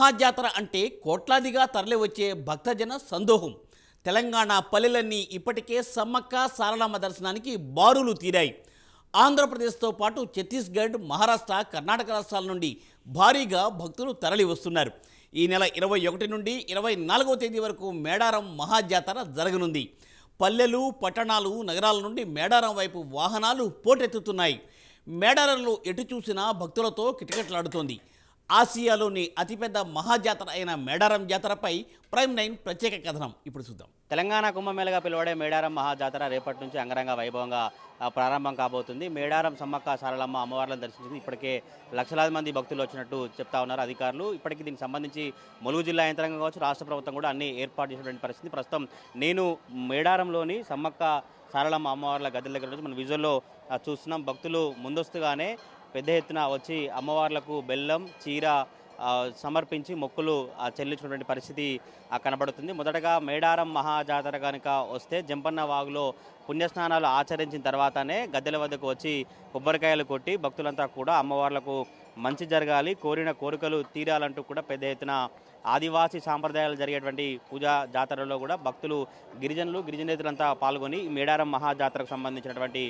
మహాజాతర అంటే కోట్లాదిగా తరలివచ్చే భక్తజన సందోహం. తెలంగాణ పల్లెలన్నీ ఇప్పటికే సమ్మక్క సారలమ్మ దర్శనానికి బారులు తీరాయి. ఆంధ్రప్రదేశ్తో పాటు ఛత్తీస్గఢ్, మహారాష్ట్ర, కర్ణాటక రాష్ట్రాల నుండి భారీగా భక్తులు తరలి వస్తున్నారు. ఈ నెల 21 నుండి 24వ తేదీ వరకు మేడారం మహాజాతర జరగనుంది. పల్లెలు, పట్టణాలు, నగరాల నుండి మేడారం వైపు వాహనాలు పోటెత్తుతున్నాయి. మేడారంలో ఎటు చూసినా భక్తులతో కిటకిటలాడుతోంది. ఆసియాలోని అతిపెద్ద మహాజాతర అయిన మేడారం జాతరపై ప్రైమ్9 ప్రత్యేక కథనం ఇప్పుడు చూద్దాం. తెలంగాణ కుంభమేళగా పిలువడే మేడారం మహాజాతర రేపటి నుంచి అంగరంగ వైభవంగా ప్రారంభం కాబోతుంది. మేడారం సమ్మక్క సారలమ్మ అమ్మవార్లను దర్శించింది ఇప్పటికే లక్షలాది మంది భక్తులు వచ్చినట్టు చెప్తా ఉన్నారు అధికారులు. ఇప్పటికీ దీనికి సంబంధించి ములుగు జిల్లా యంత్రాంగం కావచ్చు, రాష్ట్ర ప్రభుత్వం కూడా అన్ని ఏర్పాటు చేసినటువంటి పరిస్థితి. ప్రస్తుతం నేను మేడారంలోని సమ్మక్క సారలమ్మ అమ్మవార్ల గద్దెల దగ్గర నుంచి మన విజువల్లో చూస్తున్నాం. భక్తులు ముందస్తుగానే పెద్ద ఎత్తున వచ్చి అమ్మవార్లకు బెల్లం, చీర సమర్పించి మొక్కులు చెల్లించినటువంటి పరిస్థితి కనబడుతుంది. మొదటగా మేడారం మహాజాతర కనుక వస్తే జంపన్న వాగులో పుణ్యస్నానాలు ఆచరించిన తర్వాతనే గద్దెల వద్దకు వచ్చి కొబ్బరికాయలు కొట్టి భక్తులంతా కూడా అమ్మవార్లకు మంచి జరగాలి, కోరిన కోరికలు తీరాలంటూ కూడా పెద్ద ఎత్తున ఆదివాసీ సాంప్రదాయాలు జరిగేటువంటి పూజా జాతరలో కూడా భక్తులు, గిరిజనేతలంతా పాల్గొని మేడారం మహాజాతరకు సంబంధించినటువంటి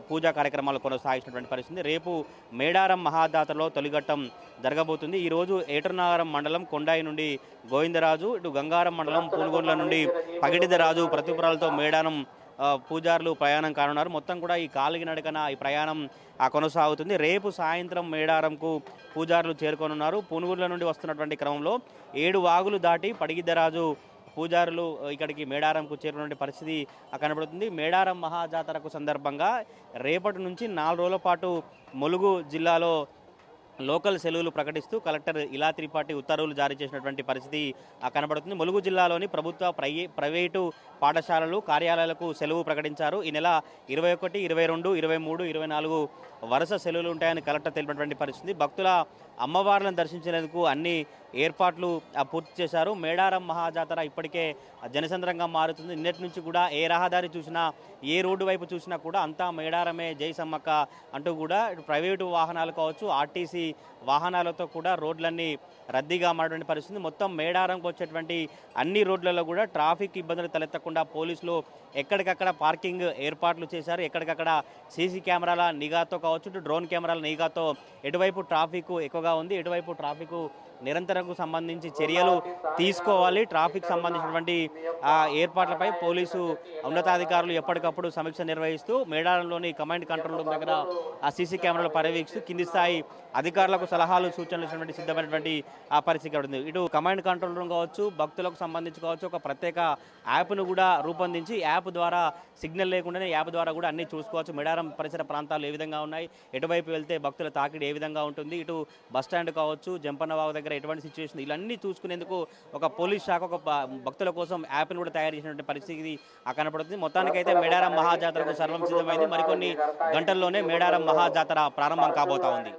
పూజా కార్యక్రమాలు కొనసాగించినటువంటి పరిస్థితి. రేపు మేడారం మహాజాతరలో తొలిఘట్టం జరగబోతుంది. ఈరోజు ఏటర్నాగరం మండలం కొండాయి నుండి గోవిందరాజు, ఇటు గంగారం మండలం పూనుగోండ్ల నుండి పగిడిదరాజు ప్రతిపురాలతో మేడారం పూజారులు ప్రయాణం కానున్నారు. మొత్తం కూడా ఈ కాలినడకన ఈ ప్రయాణం కొనసాగుతుంది. రేపు సాయంత్రం మేడారంకు పూజారులు చేరుకోనున్నారు. పూనుగోండ్ల నుండి వస్తున్నటువంటి క్రమంలో 7 వాగులు దాటి పడిగిద్దరాజు పూజారులు ఇక్కడికి మేడారంకు చేరుకునే పరిస్థితి కనబడుతుంది. మేడారం మహాజాతరకు సందర్భంగా రేపటి నుంచి 4 రోజుల పాటు ములుగు జిల్లాలో లోకల్ సెలవులు ప్రకటిస్తూ కలెక్టర్ ఇలా త్రిపాఠి ఉత్తర్వులు జారీ చేసినటువంటి పరిస్థితి కనబడుతుంది. ములుగు జిల్లాలోని ప్రభుత్వ ప్రైవేటు పాఠశాలలు, కార్యాలయాలకు సెలవు ప్రకటించారు. ఈ నెల 21, 22, 23, 24 వరుస సెలవులు ఉంటాయని కలెక్టర్ తెలిపినటువంటి పరిస్థితి. భక్తుల అమ్మవార్లను దర్శించేందుకు అన్ని ఏర్పాట్లు పూర్తి చేశారు. మేడారం మహాజాతర ఇప్పటికే జనసంద్రంగా మారుతుంది. నిన్నటి నుంచి కూడా ఏ రహదారి చూసినా, ఏ రోడ్డు వైపు చూసినా కూడా అంతా మేడారమే జై సమ్మక్క అంటూ కూడా ప్రైవేటు వాహనాలు కావచ్చు, ఆర్టీసీ వాహనాలతో కూడా రోడ్లన్నీ రద్దీగా మారినటువంటి పరిస్థితి. మొత్తం మేడారంకు వచ్చేటువంటి అన్ని రోడ్లలో కూడా ట్రాఫిక్ ఇబ్బందులు తలెత్తకుండా పోలీసులు ఎక్కడికక్కడ పార్కింగ్ ఏర్పాట్లు చేశారు. ఎక్కడికక్కడ సీసీ కెమెరాల నిఘాతో కావచ్చు, డ్రోన్ కెమెరాల నిఘాతో ఎటువైపు ట్రాఫిక్ ఎక్కువగా ఉంది, ఎటువైపు ట్రాఫిక్ నిరంతరంకు సంబంధించి చర్యలు తీసుకోవాలి. ట్రాఫిక్ సంబంధించినటువంటి ఏర్పాట్లపై పోలీసు ఉన్నతాధికారులు ఎప్పటికప్పుడు సమీక్ష నిర్వహిస్తూ మేడారంలోని కమాండ్ కంట్రోల్ రూమ్ దగ్గర సీసీ కెమెరాలు పర్యవేక్షిస్తూ కింది స్థాయి అధికారులకు సలహాలు, సూచనలు ఇచ్చినటువంటి సిద్ధమైనటువంటి పరిస్థితి ఉంది. ఇటు కమాండ్ కంట్రోల్ రూమ్ కావచ్చు, భక్తులకు సంబంధించి కావచ్చు, ఒక ప్రత్యేక యాప్ను కూడా రూపొందించి యాప్ ద్వారా సిగ్నల్ లేకుండానే యాప్ ద్వారా కూడా అన్ని చూసుకోవచ్చు. మేడారం పరిసర ప్రాంతాలు ఏ విధంగా ఉన్నాయి, ఎటువైపు వెళ్తే భక్తుల తాకిడి ఏ విధంగా ఉంటుంది, ఇటు బస్టాండ్ కావచ్చు, జంపన్న వాగు దగ్గర ఎటువంటి సిచ్యువేషన్, ఇవన్నీ చూసుకునేందుకు ఒక పోలీస్ శాఖ ఒక భక్తుల కోసం యాప్ను కూడా తయారు చేసినటువంటి పరిస్థితి కనపడుతుంది. మొత్తానికైతే మేడారం మహాజాతరకు సర్వం సిద్ధమైంది. మరికొన్ని గంటల్లోనే మేడారం మహాజాతర ప్రారంభం కాబోతా ఉంది.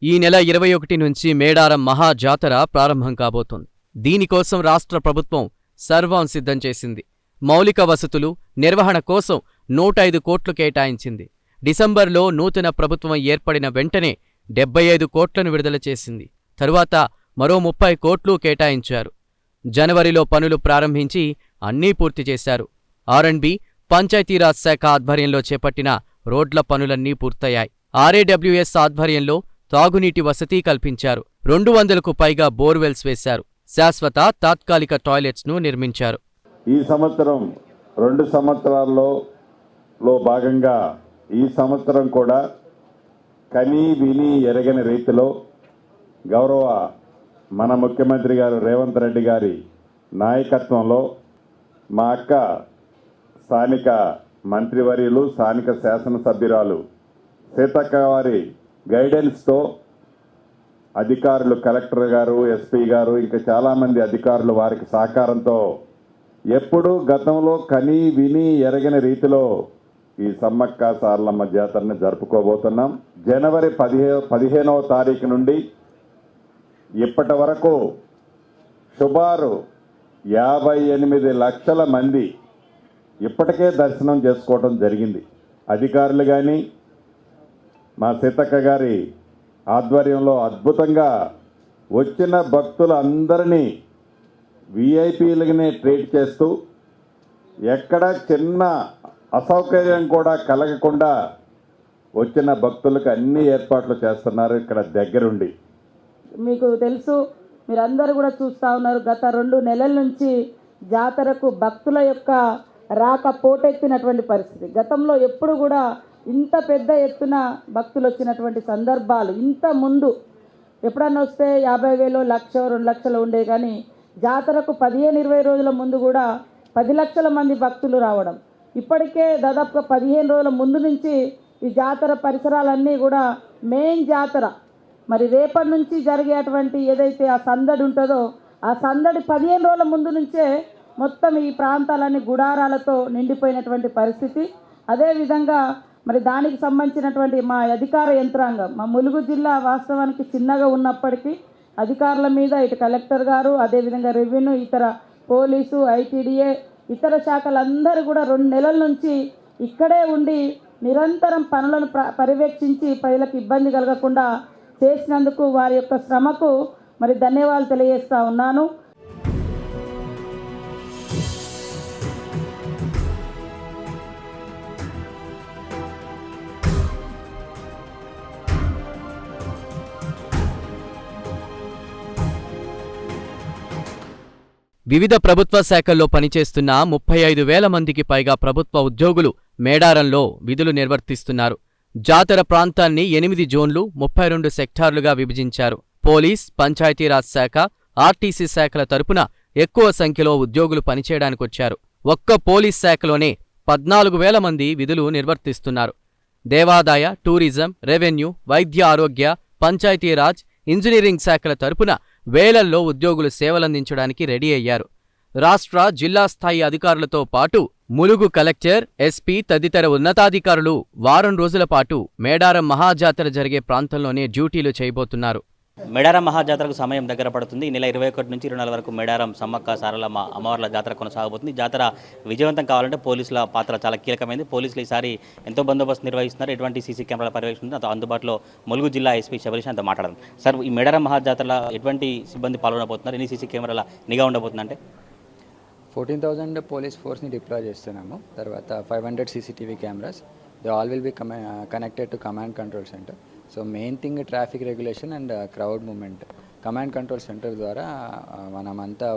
ఈ నెల 21 నుంచి మేడారం మహాజాతర ప్రారంభం కాబోతోంది. దీనికోసం రాష్ట్ర ప్రభుత్వం సర్వం సిద్ధం చేసింది. మౌలిక వసతులు, నిర్వహణ కోసం 105 కోట్లు కేటాయించింది. డిసెంబర్లో నూతన ప్రభుత్వం ఏర్పడిన వెంటనే 75 కోట్లను విడుదల చేసింది. తరువాత మరో 30 కోట్లు కేటాయించారు. జనవరిలో పనులు ప్రారంభించి అన్నీ పూర్తి చేశారు. R&B, పంచాయతీరాజ్ శాఖ ఆధ్వర్యంలో చేపట్టిన రోడ్ల పనులన్నీ పూర్తయ్యాయి. RAWS ఆధ్వర్యంలో తాగునీటి వసతి కల్పించారు. 200కు పైగా బోర్వెల్స్ వేశారు. శాశ్వత, తాత్కాలిక టాయిలెట్స్ను నిర్మించారు. ఈ సంవత్సరం 2 సంవత్సరాల్లో భాగంగా ఈ సంవత్సరం కూడా కనీ విని ఎరగని రీతిలో గౌరవ మన ముఖ్యమంత్రి గారు రేవంత్ రెడ్డి గారి నాయకత్వంలో మా అక్క స్థానిక మంత్రివర్యులు, స్థానిక శాసనసభ్యురాలు సీతక్క వారి గైడెన్స్తో అధికారులు, కలెక్టర్ గారు, ఎస్పీ గారు, ఇంకా చాలామంది అధికారులు వారికి సహకారంతో ఎప్పుడూ గతంలో కనీ విని ఎరగని రీతిలో ఈ సమ్మక్క సారలమ్మ జాతరని జరుపుకోబోతున్నాం. జనవరి 15వ తారీఖు నుండి ఇప్పటి వరకు సుమారు 58 లక్షల మంది ఇప్పటికే దర్శనం చేసుకోవడం జరిగింది. అధికారులు కానీ మా సీతక్క గారి ఆధ్వర్యంలో అద్భుతంగా వచ్చిన భక్తులందరినీ విఐపీలుగానే ట్రీట్ చేస్తూ ఎక్కడ చిన్న అసౌకర్యం కూడా కలగకుండా వచ్చిన భక్తులకు అన్ని ఏర్పాట్లు చేస్తున్నారు ఇక్కడ దగ్గరుండి. మీకు తెలుసు, మీరందరూ కూడా చూస్తూ ఉన్నారు, గత 2 నెలల నుంచి జాతరకు భక్తుల యొక్క రాక పోటెత్తినటువంటి పరిస్థితి. గతంలో ఎప్పుడు కూడా ఇంత పెద్ద ఎత్తున భక్తులు వచ్చినటువంటి సందర్భాలు ఇంత ముందు ఎప్పుడన్నా వస్తే 50,000, 1,00,000, 2 లక్షలు ఉండే, కానీ జాతరకు 15-20 రోజుల ముందు కూడా 10 లక్షల మంది భక్తులు రావడం. ఇప్పటికే దాదాపుగా 15 రోజుల ముందు నుంచి ఈ జాతర పరిసరాలన్నీ కూడా మెయిన్ జాతర మరి రేపటి నుంచి జరిగేటువంటి ఏదైతే ఆ సందడి ఉంటుందో ఆ సందడి 15 రోజుల ముందు నుంచే మొత్తం ఈ ప్రాంతాలన్నీ గుడారాలతో నిండిపోయినటువంటి పరిస్థితి. అదేవిధంగా మరి దానికి సంబంధించినటువంటి మా అధికార యంత్రాంగం, మా ములుగు జిల్లా వాస్తవానికి చిన్నగా ఉన్నప్పటికీ అధికారుల మీద ఇటు కలెక్టర్ గారు, అదేవిధంగా రెవెన్యూ, ఇతర పోలీసు, ఐటీడీఏ, ఇతర శాఖలందరూ కూడా 2 నెలల నుంచి ఇక్కడే ఉండి నిరంతరం పనులను పర్యవేక్షించి ప్రజలకు ఇబ్బంది కలగకుండా చేసినందుకు వారి యొక్క శ్రమకు మరి ధన్యవాదాలు తెలియజేస్తా ఉన్నాను. వివిధ ప్రభుత్వ శాఖల్లో పనిచేస్తున్న 35,000 మందికి పైగా ప్రభుత్వ ఉద్యోగులు మేడారంలో విధులు నిర్వర్తిస్తున్నారు. జాతర ప్రాంతాన్ని 8 జోన్లు, 32 సెక్టార్లుగా విభజించారు. పోలీస్, పంచాయతీరాజ్ శాఖ, ఆర్టీసీ శాఖల తరపున ఎక్కువ సంఖ్యలో ఉద్యోగులు పనిచేయడానికొచ్చారు. ఒక్క పోలీస్ శాఖలోనే 14,000 మంది విధులు నిర్వర్తిస్తున్నారు. దేవాదాయ, టూరిజం, రెవెన్యూ, వైద్య ఆరోగ్య, పంచాయతీరాజ్, ఇంజనీరింగ్ శాఖల తరపున వేలల్లో ఉద్యోగులు సేవలందించడానికి రెడీ అయ్యారు. రాష్ట్ర, జిల్లా స్థాయి అధికారులతో పాటు ములుగు కలెక్టర్, ఎస్పీ తదితర ఉన్నతాధికారులు వారం రోజుల పాటు మేడారం మహాజాతర జరిగే ప్రాంతంలోనే డ్యూటీలు చేయబోతున్నారు. మేడారం మహాజాతరకు సమయం దగ్గర పడుతుంది. ఈ నెల 21 నుంచి 24 వరకు మేడారం సమ్మక్క సారలమ్మ అమ్మవార్ల జాతర కొనసాగబోతుంది. జాతర విజయవంతం కావాలంటే పోలీసుల పాత్ర చాలా కీలకమైంది. పోలీసులు ఈసారి ఎంతో బందోబస్తు నిర్వహిస్తున్నారు. ఎటువంటి సీసీ కెమెరాల పర్యవేక్షణ అందుబాటులో ములుగు జిల్లా ఎస్పీ శబరీష్ అంతా మాట్లాడడం. సార్, ఈ మేడారం మహాజాతరలో ఎటువంటి సిబ్బంది పాల్గొనబోతున్నారు? ఎన్ని సీసీ కెమెరాల నిఘా ఉండబోతుందంటే 14,000 పోలీస్ ఫోర్స్ని డిప్లాయ్ చేస్తున్నాము. తర్వాత 500 CCTV cameras. They all will be connected to command control centre. So main thing traffic regulation and crowd movement. Command control centre ద్వారా మనమంతా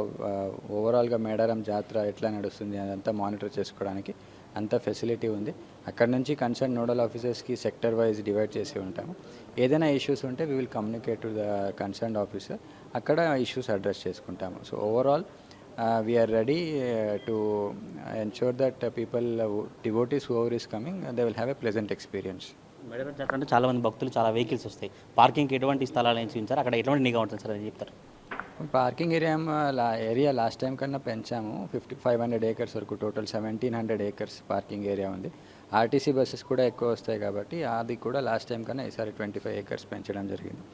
ఓవరాల్గా మేడారం జాతర ఎట్లా నడుస్తుంది అదంతా మానిటర్ చేసుకోవడానికి అంత ఫెసిలిటీ ఉంది. అక్కడ నుంచి కన్సర్న్ నోడల్ ఆఫీసర్స్కి సెక్టర్ వైజ్ డివైడ్ చేసి ఉంటాము. ఏదైనా ఇష్యూస్ ఉంటే we will communicate to the concern officer, అక్కడ ఇష్యూస్ అడ్రస్ చేసుకుంటాము. So overall we are ready to ensure that people, devotees whoever is coming, they will have a pleasant experience. Medaram జాతర అంటే చాలా మంది భక్తులు, చాలా వెహికల్స్ వస్తాయి. పార్కింగ్కి ఎటువంటి స్థలాలు ఎంచుకుంటారు? అక్కడ ఎటువంటి నిఘా ఉంటుంది సార్ అని చెప్తారు? పార్కింగ్ ఏరియా లాస్ట్ టైం కన్నా పెంచాము. 500 ఏకర్స్ వరకు, టోటల్ 1,700 ఏకర్స్ పార్కింగ్ ఏరియా ఉంది. ఆర్టీసీ బస్సెస్ కూడా ఎక్కువ వస్తాయి కాబట్టి అది కూడా లాస్ట్ టైం కన్నా ఈసారి 25 ఏకర్స్ పెంచడం జరిగింది.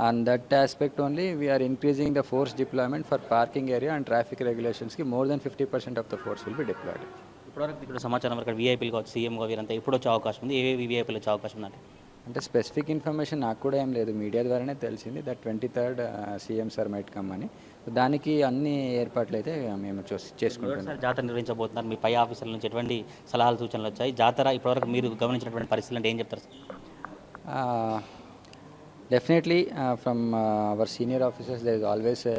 On that aspect only, we are increasing the force deployment for parking area and traffic regulations ki more than 50% of the force will be deployed. ఇప్పటివరకు ఇక్కడ సమాచారం వరకు వీఐపీలు కావచ్చు, సీఎం వీరంతా ఎప్పుడు వచ్చే అవకాశం ఉంది? ఏవేవి వీఐపీలు వచ్చే అవకాశం ఉందంటే అంటే స్పెసిఫిక్ ఇన్ఫర్మేషన్ నాకు కూడా ఏం లేదు, మీడియా ద్వారానే తెలిసింది that 23rd CM sir might come అని. దానికి అన్ని ఏర్పాట్లు అయితే మేము చేసుకుంటున్నాం. జాతర నిర్వహించబోతున్నారు. మీ పై ఆఫీసర్ల నుంచి ఎటువంటి సలహాలు, సూచనలు వచ్చాయి? జాతర ఇప్పటివరకు మీరు గమనించినటువంటి పరిస్థితులు అంటే ఏం చెప్తారు? Definitely from our senior officers there is always a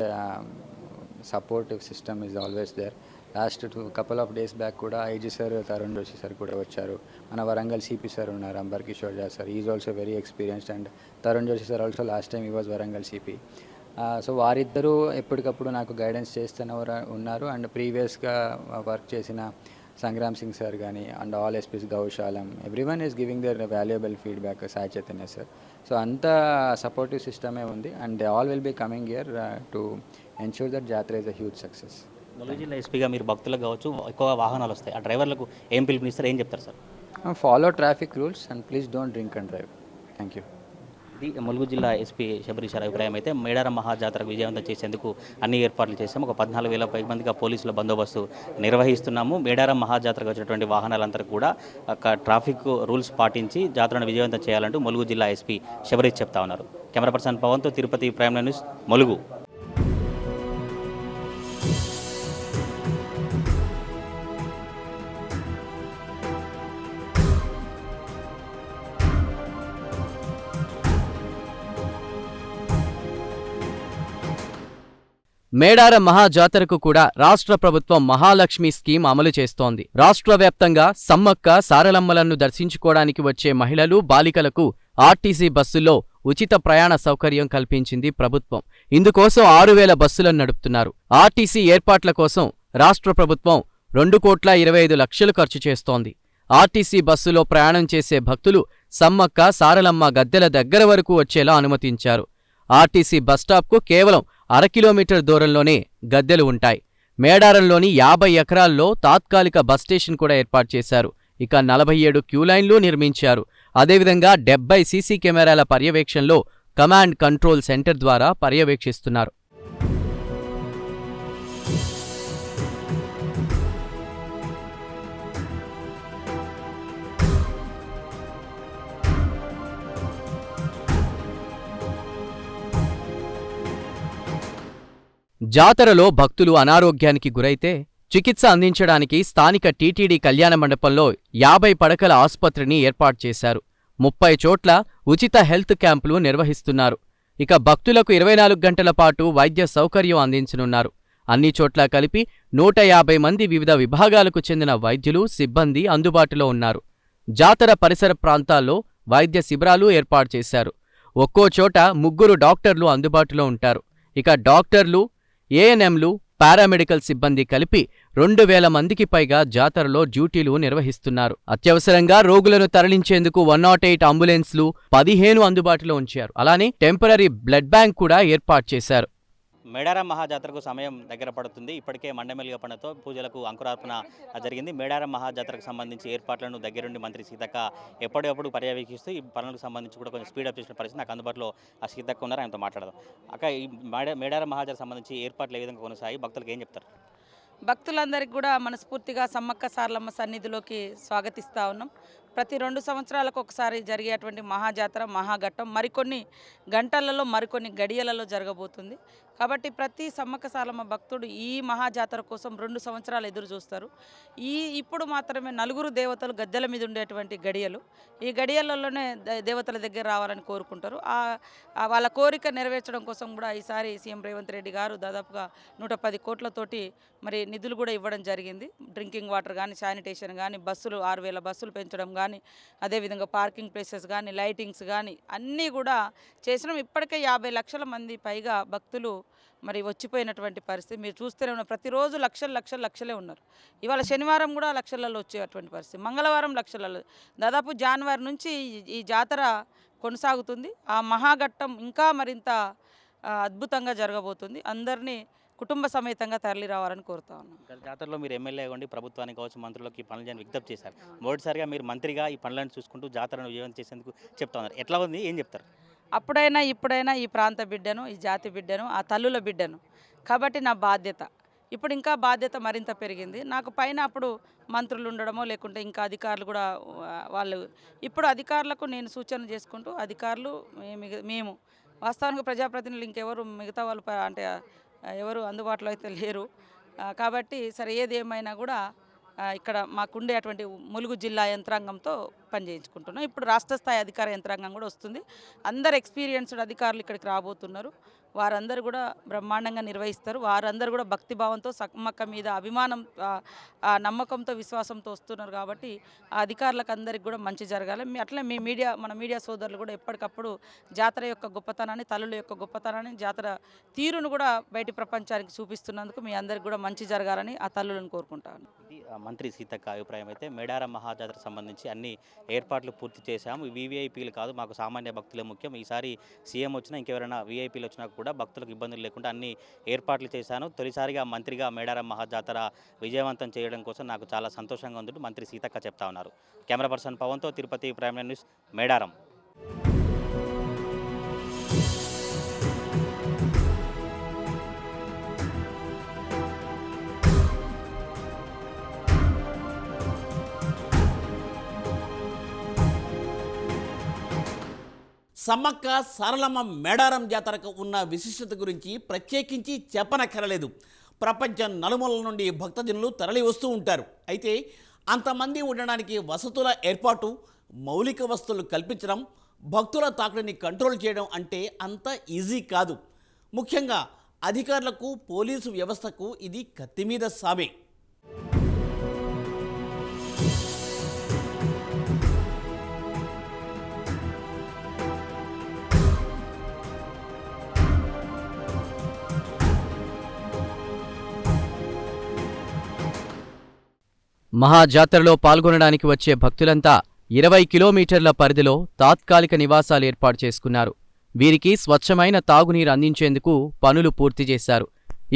supportive system is always there. Last couple of days back kuda IG sir, Tarun Joshi sir kuda vacharu. Mana Warangal CP sir unnaru, Ambar Kishore Jha sir, he is also very experienced, and Tarun Joshi sir also last time he was Warangal CP. So వారిద్దరూ ఎప్పటికప్పుడు నాకు guidance చేస్తూనే ఉన్నారు. And ప్రీవియస్గా work చేసిన Sangram Singh sir కానీ and all SPs గౌశాలం, everyone is giving their valuable feedback. Sai Chaitanya sir, so అంత సపోర్టివ్ సిస్టమే ఉంది. And they all will be coming here to ensure that jatara is a huge success. Mulugu జిల్లా ఎస్పీగా మీరు భక్తులకు కావచ్చు ఎక్కువ వాహనాలు వస్తాయి, ఆ డ్రైవర్లకు ఏం పిలుపునిస్తారు, ఏం చెప్తారు sir? Follow traffic rules and please don't drink and drive. Thank you. Mulugu జిల్లా ఎస్పీ శబరీష్ అభిప్రాయం అయితే మేడారం మహాజాతరకు విజయవంతం చేసేందుకు అన్ని ఏర్పాట్లు చేశాము. ఒక 14,000 పైగా మందిగా పోలీసుల బందోబస్తు నిర్వహిస్తున్నాము. మేడారం మహాజాతరకు వచ్చినటువంటి వాహనాలందరూ కూడా ట్రాఫిక్ రూల్స్ పాటించి జాతరను విజయవంతం చేయాలంటూ ములుగు జిల్లా ఎస్పీ శబరీష్ చెప్తా ఉన్నారు. కెమెరా పర్సన్ పవన్తో తిరుపతి ప్రైమ్ న్యూస్ ములుగు. మేడారం మహాజాతరకు కూడా రాష్ట్ర ప్రభుత్వం మహాలక్ష్మి స్కీమ్ అమలు చేస్తోంది. రాష్ట్ర వ్యాప్తంగా సమ్మక్క సారలమ్మలను దర్శించుకోవడానికి వచ్చే మహిళలు, బాలికలకు ఆర్టీసీ బస్సుల్లో ఉచిత ప్రయాణ సౌకర్యం కల్పించింది ప్రభుత్వం. ఇందుకోసం 6,000 బస్సులను నడుపుతున్నారు. ఆర్టీసీ ఏర్పాట్ల కోసం రాష్ట్ర ప్రభుత్వం 2,25,00,000 ఖర్చు చేస్తోంది. ఆర్టీసీ బస్సులో ప్రయాణం చేసే భక్తులు సమ్మక్క సారలమ్మ గద్దెల దగ్గర వరకు వచ్చేలా అనుమతించారు. ఆర్టీసీ బస్టాప్కు కేవలం 1/2 కిలోమీటర్ దూరంలోనే గద్దెలు ఉంటాయి. మేడారంలోని 50 ఎకరాల్లో తాత్కాలిక బస్ స్టేషన్ కూడా ఏర్పాటు చేశారు. ఇక 47 క్యూలైన్లు నిర్మించారు. అదేవిధంగా 70 సీసీ కెమెరాల పర్యవేక్షణలో కమాండ్ కంట్రోల్ సెంటర్ ద్వారా పర్యవేక్షిస్తున్నారు. జాతరలో భక్తులు అనారోగ్యానికి గురైతే చికిత్స అందించడానికి స్థానిక టీటీడీ కళ్యాణ మండపంలో 50 పడకల ఆసుపత్రిని ఏర్పాటు చేశారు. 30 చోట్ల ఉచిత హెల్త్ క్యాంపులు నిర్వహిస్తున్నారు. ఇక భక్తులకు 24 గంటల పాటు వైద్య సౌకర్యం అందించనున్నారు. అన్ని చోట్ల కలిపి 150 మంది వివిధ విభాగాలకు చెందిన వైద్యులు, సిబ్బంది అందుబాటులో ఉన్నారు. జాతర పరిసర ప్రాంతాల్లో వైద్య శిబిరాలు ఏర్పాటు చేశారు. ఒక్కో చోట 3 డాక్టర్లు అందుబాటులో ఉంటారు. ఇక డాక్టర్లు, ఏఎన్ఎంలు, పారామెడికల్ సిబ్బంది కలిపి 2,000 మందికి పైగా జాతరలో డ్యూటీలు నిర్వహిస్తున్నారు. అత్యవసరంగా రోగులను తరలించేందుకు 108 అంబులెన్స్లు 15 అందుబాటులో ఉంచారు. అలానే టెంపరరీ బ్లడ్ బ్యాంక్ కూడా ఏర్పాటు చేశారు. మేడారం మహాజాతరకు సమయం దగ్గర పడుతుంది. ఇప్పటికే మండమెల్లిగ పండుగతో పూజలకు అంకురార్పణ జరిగింది. మేడారం మహాజాతరకు సంబంధించి ఏర్పాట్లను దగ్గరుండి మంత్రి సీతక్క ఎప్పటికప్పుడు పర్యవేక్షిస్తూ ఈ పనులకు సంబంధించి కూడా కొంచెం స్పీడప్ చేసిన పరిస్థితి నాకు అందుబాటులో ఆ సీతక్క ఉన్నారు. ఆయనతో మాట్లాడదాం. అక్క, ఈ మేడారం మహాజాతరకు సంబంధించి ఏర్పాట్లు ఏ విధంగా కొనసాగి భక్తులకు ఏం చెప్తారు? భక్తులందరికీ కూడా మనస్ఫూర్తిగా సమ్మక్క సారలమ్మ సన్నిధిలోకి స్వాగతిస్తూ ఉన్నాం. ప్రతి 2 సంవత్సరాలకు ఒకసారి జరిగేటువంటి మహాజాతర, మహాఘట్టం మరికొన్ని గంటలలో, మరికొన్ని గడియలలో జరగబోతుంది. కాబట్టి ప్రతి సమ్మక్క సారలమ్మ భక్తుడు ఈ మహాజాతర కోసం 2 సంవత్సరాలు ఎదురు చూస్తారు. ఇప్పుడు మాత్రమే 4 దేవతలు గద్దెల మీద ఉండేటువంటి గడియలు. ఈ గడియలలోనే దేవతల దగ్గర రావాలని కోరుకుంటారు. వాళ్ళ కోరిక నెరవేర్చడం కోసం కూడా ఈసారి సీఎం రేవంత్ రెడ్డి గారు దాదాపుగా 110 కోట్లతోటి మరి నిధులు కూడా ఇవ్వడం జరిగింది. డ్రింకింగ్ వాటర్ కానీ, శానిటేషన్ కానీ, బస్సులు 6,000 బస్సులు పెంచడం కానీ, అదేవిధంగా పార్కింగ్ ప్లేసెస్ కానీ, లైటింగ్స్ కానీ అన్నీ కూడా చేసినాం. ఇప్పటికే 50 లక్షల మంది పైగా భక్తులు మరి వచ్చిపోయినటువంటి పరిస్థితి మీరు చూస్తూనే ఉన్నారు. ప్రతిరోజు లక్షలే ఉన్నారు. ఇవాళ శనివారం కూడా లక్షలలో వచ్చేటువంటి పరిస్థితి, మంగళవారం లక్షలలో. దాదాపు జనవరి నుంచి ఈ జాతర కొనసాగుతుంది. ఆ మహాఘట్టం ఇంకా మరింత అద్భుతంగా జరగబోతుంది. అందరినీ కుటుంబ సమేతంగా తరలి రావాలని కోరుతా ఉన్నాం. జాతరలో మీరు ఎమ్మెల్యే ఉండి ప్రభుత్వానికి కావచ్చు, మంత్రులకు ఈ పనులు చేయని విజ్ఞప్తి చేశారు. మొదటిసారిగా మీరు మంత్రిగా ఈ పనులను చూసుకుంటూ జాతరను విజయవంతం చేసేందుకు చెప్తా ఉన్నారు. ఎట్లా ఉంది, ఏం చెప్తారు? అప్పుడైనా ఇప్పుడైనా ఈ ప్రాంత బిడ్డను, ఈ జాతి బిడ్డను, ఆ తల్లుల బిడ్డను కాబట్టి నా బాధ్యత ఇప్పుడు ఇంకా బాధ్యత మరింత పెరిగింది. నాకు పైన అప్పుడు మంత్రులు ఉండడమో లేకుంటే ఇంకా అధికారులు కూడా వాళ్ళు ఇప్పుడు అధికారులకు నేను సూచన చేసుకుంటూ అధికారులు మేము వాస్తవానికి ప్రజాప్రతినిధులు ఇంకెవరు మిగతా వాళ్ళు అంటే ఎవరు అందుబాటులో అయితే లేరు. కాబట్టి సరే ఏది ఏమైనా కూడా ఇక్కడ మాకుండే అటువంటి ములుగు జిల్లా యంత్రాంగంతో పనిచేయించుకుంటున్నాం. ఇప్పుడు రాష్ట్ర స్థాయి అధికార యంత్రాంగం కూడా వస్తుంది. అందరు ఎక్స్పీరియన్స్డ్ అధికారులు ఇక్కడికి రాబోతున్నారు. వారందరూ కూడా బ్రహ్మాండంగా నిర్వహిస్తారు. వారందరూ కూడా భక్తిభావంతో సమ్మక్క మీద అభిమానం, నమ్మకంతో, విశ్వాసంతో వస్తున్నారు. కాబట్టి ఆ అధికారులకు అందరికీ కూడా మంచి జరగాలి. అట్లే మన మీడియా సోదరులు కూడా ఎప్పటికప్పుడు జాతర యొక్క గొప్పతనాన్ని, తల్లుల యొక్క గొప్పతనాన్ని, జాతర తీరును కూడా బయటి ప్రపంచానికి చూపిస్తున్నందుకు మీ అందరికీ కూడా మంచి జరగాలని ఆ తల్లులను కోరుకుంటాను. మంత్రి సీతక్క అభిప్రాయం అయితే మేడారం మహాజాతరకు సంబంధించి అన్ని ఏర్పాట్లు పూర్తి చేశాము. వీవీఐపీలు కాదు, మాకు సామాన్య భక్తులే ముఖ్యం. ఈసారి సీఎం వచ్చినా ఇంకెవరైనా వీఐపీలు వచ్చినా కూడా భక్తులకు ఇబ్బందులు లేకుండా అన్ని ఏర్పాట్లు చేశాను. తొలిసారిగా మంత్రిగా మేడారం మహాజాతర విజయవంతం చేయడం కోసం నాకు చాలా సంతోషంగా ఉందంటూ మంత్రి సీతక్క చెప్తా ఉన్నారు. కెమెరా పర్సన్ పవన్తో తిరుపతి ప్రైమ్ న్యూస్ మేడారం. సమ్మక్క సారలమ్మ మేడారం జాతరకు ఉన్న విశిష్టత గురించి ప్రత్యేకించి చెప్పనక్కరలేదు. ప్రపంచం నలుమూలల నుండి భక్తజనులు తరలి వస్తూ ఉంటారు. అయితే అంతమంది ఉండడానికి వసతుల ఏర్పాటు, మౌలిక వసతులు కల్పించడం, భక్తుల తాకిడిని కంట్రోల్ చేయడం అంటే అంత ఈజీ కాదు. ముఖ్యంగా అధికారులకు, పోలీసు వ్యవస్థకు ఇది కత్తిమీద సామే. మహాజాతరలో పాల్గొనడానికి వచ్చే భక్తులంతా 20 కిలోమీటర్ల పరిధిలో తాత్కాలిక నివాసాలు ఏర్పాటు చేసుకున్నారు. వీరికి స్వచ్ఛమైన తాగునీరు అందించేందుకు పనులు పూర్తి చేశారు.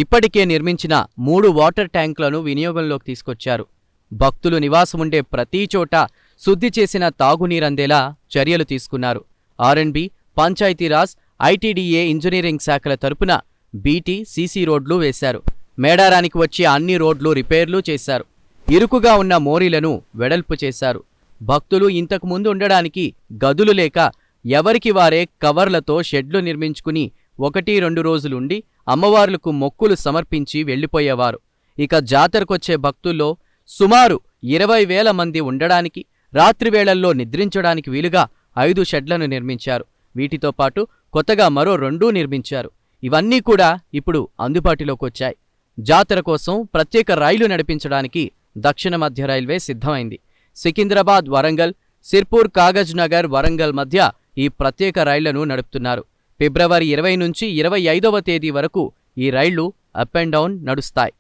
ఇప్పటికే నిర్మించిన 3 వాటర్ ట్యాంకులను వినియోగంలోకి తీసుకొచ్చారు. భక్తులు నివాసముండే ప్రతి చోట శుద్ధి చేసిన తాగునీరందేలా చర్యలు తీసుకున్నారు. ఆర్ఎండ్బి, పంచాయతీరాజ్, ఐటీడీఏ, ఇంజనీరింగ్ శాఖల తరపున బీటీ, సీసీ రోడ్లు వేశారు. మేడారానికి వచ్చే అన్ని రోడ్లు రిపేర్లు చేశారు. ఇరుకుగా ఉన్న మోరీలను వెడల్పు చేశారు. భక్తులు ఇంతకు ముందు ఉండడానికి గదులు లేక ఎవరికి వారే కవర్లతో షెడ్లు నిర్మించుకుని 1-2 రోజులుండి అమ్మవార్లకు మొక్కులు సమర్పించి వెళ్లిపోయేవారు. ఇక జాతరకొచ్చే భక్తుల్లో సుమారు 20,000 మంది ఉండడానికి, రాత్రివేళల్లో నిద్రించడానికి వీలుగా 5 షెడ్లను నిర్మించారు. వీటితో పాటు కొత్తగా మరో 2 నిర్మించారు. ఇవన్నీ కూడా ఇప్పుడు అందుబాటులోకొచ్చాయి. జాతర కోసం ప్రత్యేక రైలు నడిపించడానికి దక్షిణ మధ్య రైల్వే సిద్ధమైంది. సికింద్రాబాద్, వరంగల్, సిర్పూర్, కాగజ్ నగర్, వరంగల్ మధ్య ఈ ప్రత్యేక రైళ్లను నడుపుతున్నారు. ఫిబ్రవరి 20 నుంచి 25వ తేదీ వరకు ఈ రైళ్లు అప్ అండ్ డౌన్ నడుస్తాయి.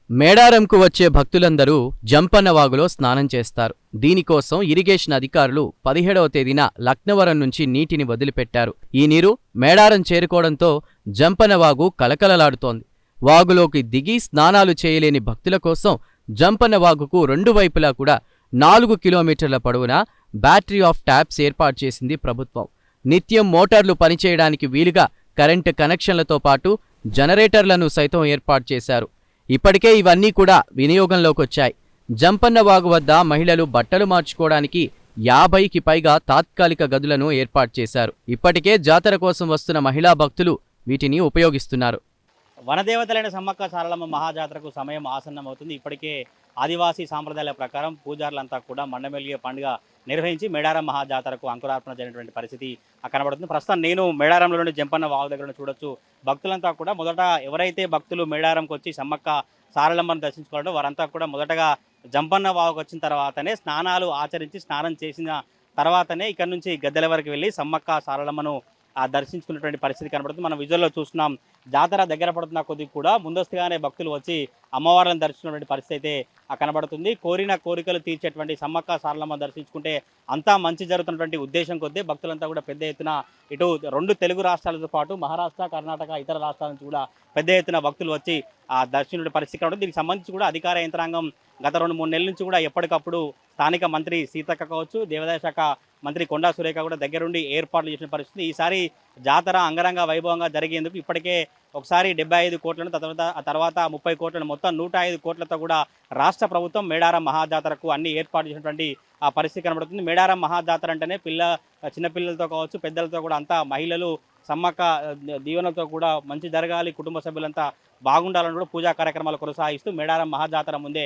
మేడారంకు వచ్చే భక్తులందరూ జంపన్న వాగులో స్నానం చేస్తారు. దీనికోసం ఇరిగేషన్ అధికారులు 17వ తేదీన లక్నవరం నుంచి నీటిని వదిలిపెట్టారు. ఈ నీరు మేడారం చేరుకోవడంతో జంపన్న వాగు కలకలలాడుతోంది. వాగులోకి దిగి స్నానాలు చేయలేని భక్తుల కోసం జంపన్న వాగుకు 2 వైపులా కూడా 4 కిలోమీటర్ల పొడవున బ్యాటరీ ఆఫ్ ట్యాప్స్ ఏర్పాటు చేసింది ప్రభుత్వం. నిత్యం మోటార్లు పనిచేయడానికి వీలుగా కరెంటు కనెక్షన్లతో పాటు జనరేటర్లను సైతం ఏర్పాటు చేశారు. ఇప్పటికే ఇవన్నీ కూడా వినియోగంలోకొచ్చాయి. జంపన్న వాగు వద్ద మహిళలు బట్టలు మార్చుకోవడానికి 50కి పైగా తాత్కాలిక గదులను ఏర్పాటు చేశారు. ఇప్పటికే జాతర కోసం వస్తున్న మహిళా భక్తులు వీటిని ఉపయోగిస్తున్నారు. వనదేవతలైన సమ్మక్క సారలమ్మ మహాజాతరకు సమయం ఆసన్నమవుతుంది. ఇప్పటికే ఆదివాసీ సాంప్రదాయాల ప్రకారం పూజారులంతా కూడా మండమెలిగే పండుగ నిర్వహించి మేడారం మహాజాతరకు అంకురార్పణ జరిగినటువంటి పరిస్థితి కనబడుతుంది. ప్రస్తుతం నేను మేడారంలోని జంపన్న వాగు దగ్గర చూడొచ్చు. భక్తులంతా కూడా మొదట ఎవరైతే భక్తులు మేడారంకి వచ్చి సమ్మక్క సారలమ్మను దర్శించుకోవడం వారంతా కూడా మొదటగా జంపన్న వాగుకు వచ్చిన తర్వాతనే స్నానాలు ఆచరించి స్నానం చేసిన తర్వాతనే ఇక్కడ నుంచి గద్దెల వరకు వెళ్ళి సమ్మక్క సారలమ్మను దర్శించుకున్నటువంటి పరిస్థితి కనబడుతుంది. మనం విజువల్లో చూస్తున్నాం. జాతర దగ్గర పడుతున్న కొద్ది కూడా ముందస్తుగానే భక్తులు వచ్చి అమ్మవార్లను దర్శించుకున్నటువంటి పరిస్థితి అయితే కనబడుతుంది. కోరిన కోరికలు తీర్చేటువంటి సమ్మక్క సారలమ్మ దర్శించుకుంటే అంతా మంచి జరుగుతున్నటువంటి ఉద్దేశం కొద్దీ భక్తులంతా కూడా పెద్ద ఎత్తున ఇటు 2 తెలుగు రాష్ట్రాలతో పాటు మహారాష్ట్ర, కర్ణాటక, ఇతర రాష్ట్రాల నుంచి కూడా పెద్ద ఎత్తున భక్తులు వచ్చి దర్శించుకునే పరిస్థితి కనబడుతుంది. దీనికి సంబంధించి కూడా అధికార యంత్రాంగం గత 2-3 నెలల నుంచి కూడా ఎప్పటికప్పుడు స్థానిక మంత్రి సీతక్క కావచ్చు, దేవాదాయ శాఖ మంత్రి కొండా సురేఖ కూడా దగ్గరుండి ఏర్పాట్లు చేసిన పరిస్థితి. ఈసారి జాతర అంగరంగ వైభవంగా జరిగేందుకు ఇప్పటికే ఒకసారి 75 కోట్లను, తర్వాత 30 కోట్లను, మొత్తం 105 కోట్లతో కూడా రాష్ట్ర ప్రభుత్వం మేడారం మహాజాతరకు అన్ని ఏర్పాటు చేసినటువంటి పరిస్థితి కనబడుతుంది. మేడారం మహాజాతర అంటేనే చిన్నపిల్లలతో కావచ్చు, పెద్దలతో కూడా అంతా మహిళలు సమ్మక్క దీవెనలతో కూడా మంచి జరగాలి, కుటుంబ సభ్యులంతా బాగుండాలని కూడా పూజా కార్యక్రమాలు కొనసాగిస్తూ మేడారం మహాజాతర ముందే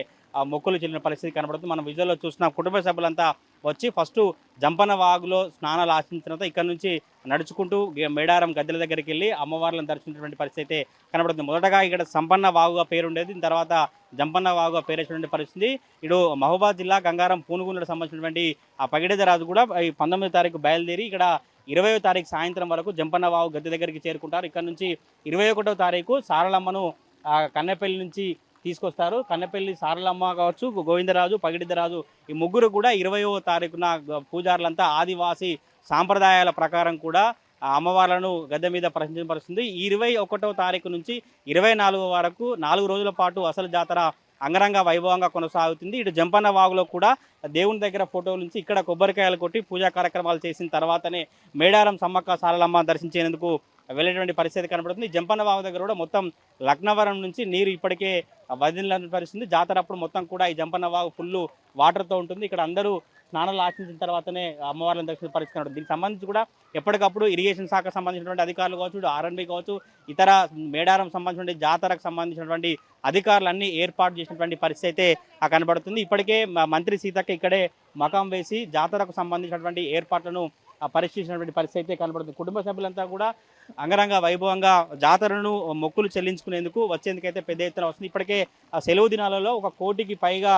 మొక్కులు చెల్లిన పరిస్థితి కనబడుతుంది. మనం విజువల్లో చూసిన కుటుంబ సభ్యులంతా వచ్చి ఫస్ట్ జంపన్న వాగులో స్నానాలు ఆశించిన తర్వాత ఇక్కడ నుంచి నడుచుకుంటూ మేడారం గద్దెల దగ్గరికి వెళ్ళి అమ్మవార్లను దర్శించినటువంటి పరిస్థితి అయితే కనబడుతుంది. మొదటగా ఇక్కడ సంపన్న వాగుగా పేరుండేది, తర్వాత జంపన్న వాగుగా పేరేసినటువంటి పరిస్థితి. ఇటు మహబూబాద్ జిల్లా గంగారం పూనుగుండకు సంబంధించినటువంటి పగిడిదరాజు కూడా ఈ 19వ తారీఖు బయలుదేరి ఇక్కడ 20వ తారీఖు సాయంత్రం వరకు జంపన్న వాగు గద్దె దగ్గరికి చేరుకుంటారు. ఇక్కడ నుంచి 21వ తారీఖు సారలమ్మను కన్నెపల్లి నుంచి తీసుకొస్తారు. కన్నెపల్లి సారలమ్మ కావచ్చు, గోవిందరాజు, పగిడిద్దరాజు ఈ ముగ్గురు కూడా 20వ తారీఖున పూజారులంతా ఆదివాసీ సాంప్రదాయాల ప్రకారం కూడా అమ్మవార్లను గద్దె మీద ప్రశ్నించబడుతుంది. 21వ తారీఖు నుంచి 24వ వరకు 4 రోజుల పాటు అసలు జాతర అంగరంగ వైభవంగా కొనసాగుతుంది. ఇటు జంపన్న వాగులో కూడా దేవుని దగ్గర ఫోటోల నుంచి ఇక్కడ కొబ్బరికాయలు కొట్టి పూజా కార్యక్రమాలు చేసిన తర్వాతనే మేడారం సమ్మక్క సారలమ్మ దర్శించేందుకు వెళ్ళేటువంటి పరిస్థితి కనబడుతుంది. జంపన్న వాగు దగ్గర కూడా మొత్తం లక్నవరం నుంచి నీరు ఇప్పటికే వదిలిన పరిస్థితి. జాతర అప్పుడు మొత్తం కూడా ఈ జంపన్న వాగు ఫుల్ వాటర్తో ఉంటుంది. ఇక్కడ అందరూ స్నానాలు ఆచరించిన తర్వాతనే అమ్మవార్లను దర్శన పరిస్థితి కనబడుతుంది. దీనికి సంబంధించి కూడా ఎప్పటికప్పుడు ఇరిగేషన్ శాఖకు సంబంధించినటువంటి అధికారులు కావచ్చు, ఆర్ఎండ్బి కావచ్చు, ఇతర మేడారం సంబంధించిన జాతరకు సంబంధించినటువంటి అధికారులన్నీ ఏర్పాటు చేసినటువంటి పరిస్థితి అయితే కనబడుతుంది. ఇప్పటికే మంత్రి సీతక్క ఇక్కడే మకాం వేసి జాతరకు సంబంధించినటువంటి ఏర్పాట్లను పరిశీలించినటువంటి పరిస్థితి అయితే కనబడుతుంది. కుటుంబ సభ్యులంతా కూడా అంగరంగ వైభవంగా జాతరను మొక్కులు చెల్లించుకునేందుకు వచ్చేందుకైతే పెద్ద ఎత్తున వస్తుంది. ఇప్పటికే సెలవు దినాలలో 1 కోటికి పైగా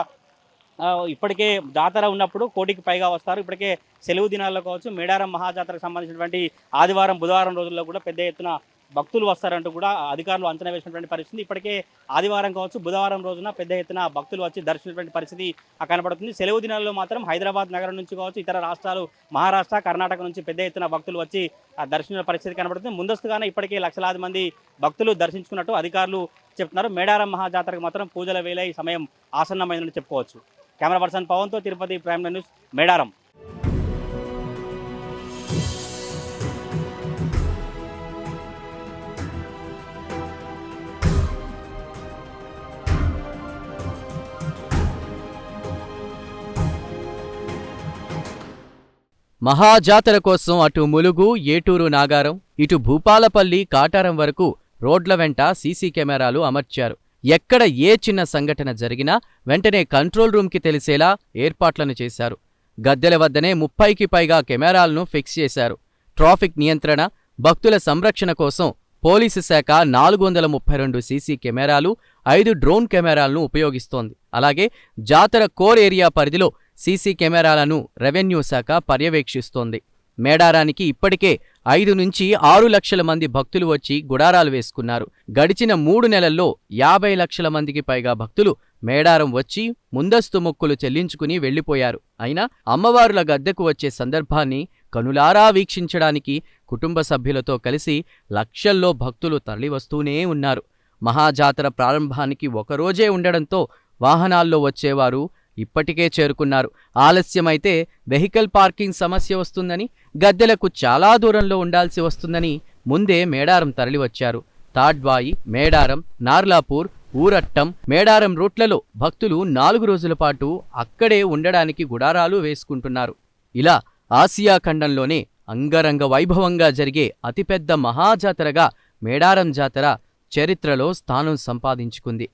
ఇప్పటికే జాతర ఉన్నప్పుడు 1 కోటికి పైగా వస్తారు. ఇప్పటికే సెలవు దినాల్లో కావచ్చు, మేడారం మహాజాతరకు సంబంధించినటువంటి ఆదివారం బుధవారం రోజుల్లో కూడా పెద్ద ఎత్తున భక్తులు వస్తారంటూ కూడా అధికారులు అంచనా వేసినటువంటి పరిస్థితి. ఇప్పటికే ఆదివారం కావచ్చు, బుధవారం రోజున పెద్ద ఎత్తున భక్తులు వచ్చి దర్శించినటువంటి పరిస్థితి కనబడుతుంది. సెలవు దినాల్లో మాత్రం హైదరాబాద్ నగరం నుంచి కావచ్చు, ఇతర రాష్ట్రాలు మహారాష్ట్ర, కర్ణాటక నుంచి పెద్ద ఎత్తున భక్తులు వచ్చి దర్శించిన పరిస్థితి కనబడుతుంది. ముందస్తుగానే ఇప్పటికే లక్షలాది మంది భక్తులు దర్శించుకున్నట్టు అధికారులు చెప్తున్నారు. మేడారం మహాజాతరకు మాత్రం పూజల వేళ ఈ సమయం ఆసన్నమైందని చెప్పుకోవచ్చు. కెమెరా పర్సన్ పవన్తో తిరుపతి ప్రైమ్ న్యూస్, మేడారం. మహాజాతర కోసం అటు ములుగు, ఏటూరు నాగారం, ఇటు భూపాలపల్లి, కాటారం వరకు రోడ్ల వెంట సీసీ కెమెరాలు అమర్చారు. ఎక్కడ ఏ చిన్న సంఘటన జరిగినా వెంటనే కంట్రోల్ రూమ్కి తెలిసేలా ఏర్పాట్లను చేశారు. గద్దెల వద్దనే 30కి పైగా కెమెరాలను ఫిక్స్ చేశారు. ట్రాఫిక్ నియంత్రణ, భక్తుల సంరక్షణ కోసం పోలీసు శాఖ 432 సీసీ కెమెరాలు, 5 డ్రోన్ కెమెరాలను ఉపయోగిస్తోంది. అలాగే జాతర కోర్ ఏరియా పరిధిలో సీసీ కెమెరాలను రెవెన్యూ శాఖ పర్యవేక్షిస్తోంది. మేడారానికి ఇప్పటికే 5 నుంచి 6 లక్షల మంది భక్తులు వచ్చి గుడారాలు వేసుకున్నారు. గడిచిన 3 నెలల్లో 50 లక్షల మందికి పైగా భక్తులు మేడారం వచ్చి ముందస్తు మొక్కులు చెల్లించుకుని వెళ్లిపోయారు. అయినా అమ్మవారుల గద్దెకు వచ్చే సందర్భాన్ని కనులారా వీక్షించడానికి కుటుంబ సభ్యులతో కలిసి లక్షల్లో భక్తులు తరలివస్తూనే ఉన్నారు. మహాజాతర ప్రారంభానికి ఒకరోజే ఉండడంతో వాహనాల్లో వచ్చేవారు ఇప్పటికే చేరుకున్నారు. ఆలస్యమైతే వెహికల్ పార్కింగ్ సమస్య వస్తుందని, గద్దెలకు చాలా దూరంలో ఉండాల్సి వస్తుందని ముందే మేడారం తరలివచ్చారు. తాడ్వాయి, మేడారం, నార్లాపూర్, ఊరట్టం, మేడారం రూట్లలో భక్తులు 4 రోజుల పాటు అక్కడే ఉండడానికి గుడారాలు వేసుకుంటున్నారు. ఇలా ఆసియా ఖండంలోనే అంగరంగ వైభవంగా జరిగే అతిపెద్ద మహాజాతరగా మేడారం జాతర చరిత్రలో స్థానం సంపాదించుకుంది.